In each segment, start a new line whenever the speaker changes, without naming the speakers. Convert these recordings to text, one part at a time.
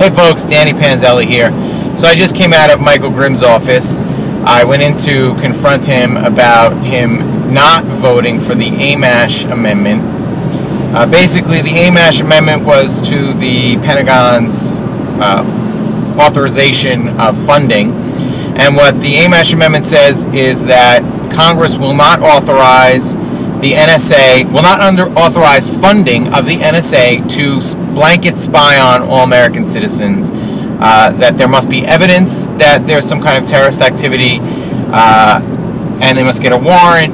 Hey folks, Danny Panzelli here. So I just came out of Michael Grimm's office. I went in to confront him about him not voting for the Amash amendment. Basically, the Amash amendment was to the Pentagon's authorization of funding. And what the Amash amendment says is that Congress will not authorize the NSA, will not authorize funding of the NSA to blanket spy on all American citizens, that there must be evidence that there's some kind of terrorist activity, and they must get a warrant,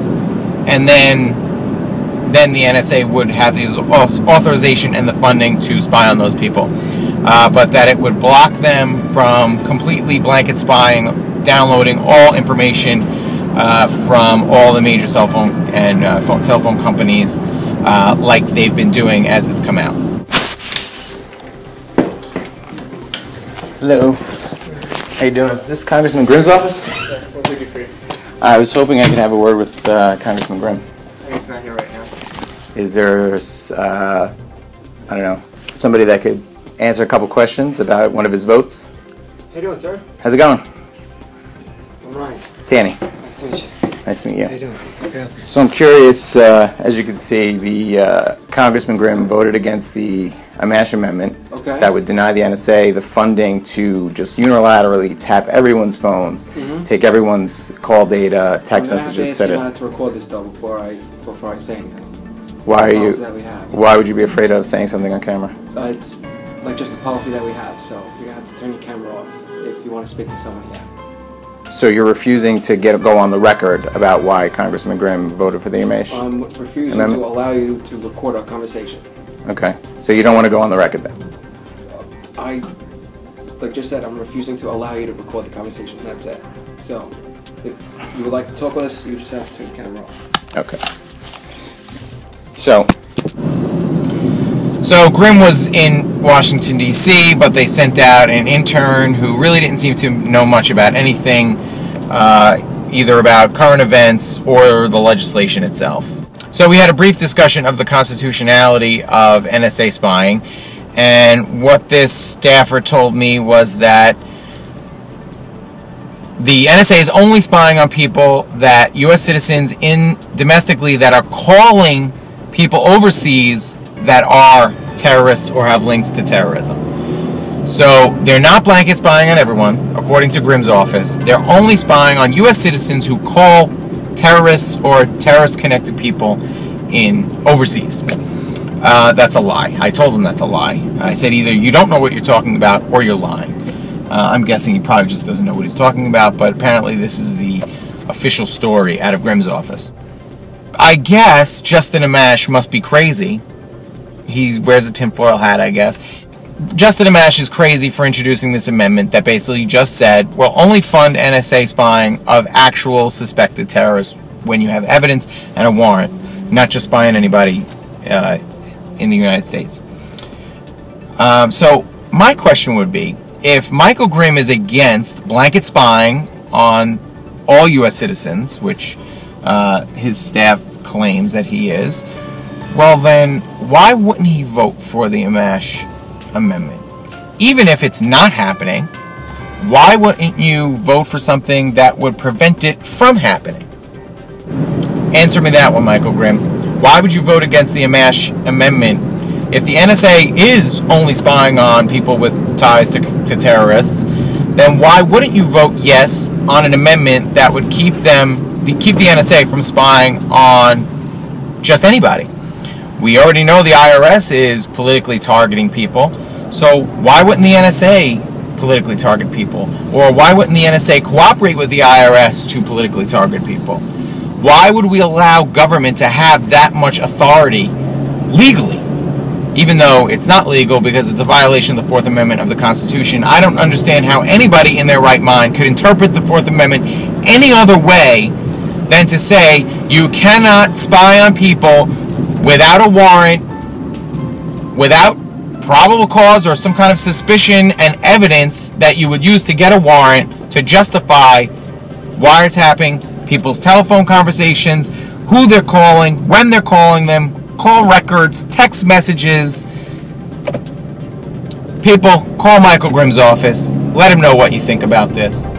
and then the NSA would have the authorization and the funding to spy on those people, but that it would block them from completely blanket spying, downloading all information from all the major cell phone and telephone companies, like they've been doing as it's come out. Hello. How you doing? Is this Congressman Grimm's office?
Yeah, what can I do for you?
I was hoping I could have a word with Congressman Grimm.
I think he's not here right now.
Is there, I don't know, somebody that could answer a couple questions about one of his votes?
How you doing, sir?
How's it going?
I'm Ryan.
Danny.
Nice to meet you.
Nice to meet you.
How you doing? Okay.
So I'm curious, as you can see, the Congressman Grimm voted against the Amash amendment that would deny the NSA the funding to just unilaterally tap everyone's phones, take everyone's call data, text messages, etc.
I'm going to ask you not to record this though before I say anything.
Why are you?
That we have.
Why would you be afraid of saying something on camera?
It's like just the policy that we have, so you're going to have to turn your camera off if you want to speak to someone. Yeah.
So you're refusing to go on the record about why Congressman Grimm voted for the Amash?
I'm refusing to allow you to record our conversation.
Okay. So you don't want to go on the record then?
Like just said, I'm refusing to allow you to record the conversation. That's it. So if you would like to talk with us, you just have to turn the camera off.
Okay. So Grimm was in Washington, D.C., but they sent out an intern who really didn't seem to know much about anything, either about current events or the legislation itself. So we had a brief discussion of the constitutionality of NSA spying, and what this staffer told me was that the NSA is only spying on people that U.S. citizens domestically that are calling people overseas that are terrorists or have links to terrorism. So they're not blanket spying on everyone, according to Grimm's office. They're only spying on U.S. citizens who call terrorists or terrorist-connected people overseas. That's a lie. I told him that's a lie. I said either you don't know what you're talking about or you're lying. I'm guessing he probably just doesn't know what he's talking about, but apparently this is the official story out of Grimm's office. I guess Justin Amash must be crazy. He wears a tinfoil hat, I guess. Justin Amash is crazy for introducing this amendment that basically just said, we'll only fund NSA spying of actual suspected terrorists when you have evidence and a warrant, not just spying anybody in the United States. So my question would be, if Michael Grimm is against blanket spying on all U.S. citizens, which his staff claims that he is, well then, why wouldn't he vote for the Amash amendment? Even if it's not happening, why wouldn't you vote for something that would prevent it from happening? Answer me that one, Michael Grimm. Why would you vote against the Amash amendment if the NSA is only spying on people with ties to terrorists? Then why wouldn't you vote yes on an amendment that would keep the NSA from spying on just anybody? We already know the IRS is politically targeting people, so why wouldn't the NSA politically target people? Or why wouldn't the NSA cooperate with the IRS to politically target people? Why would we allow government to have that much authority legally? Even though it's not legal because it's a violation of the Fourth Amendment of the Constitution, I don't understand how anybody in their right mind could interpret the Fourth Amendment any other way than to say you cannot spy on people without a warrant, without probable cause or some kind of suspicion and evidence that you would use to get a warrant to justify wiretapping people's telephone conversations, who they're calling, when they're calling them, call records, text messages, People, call Michael Grimm's office. Let him know what you think about this.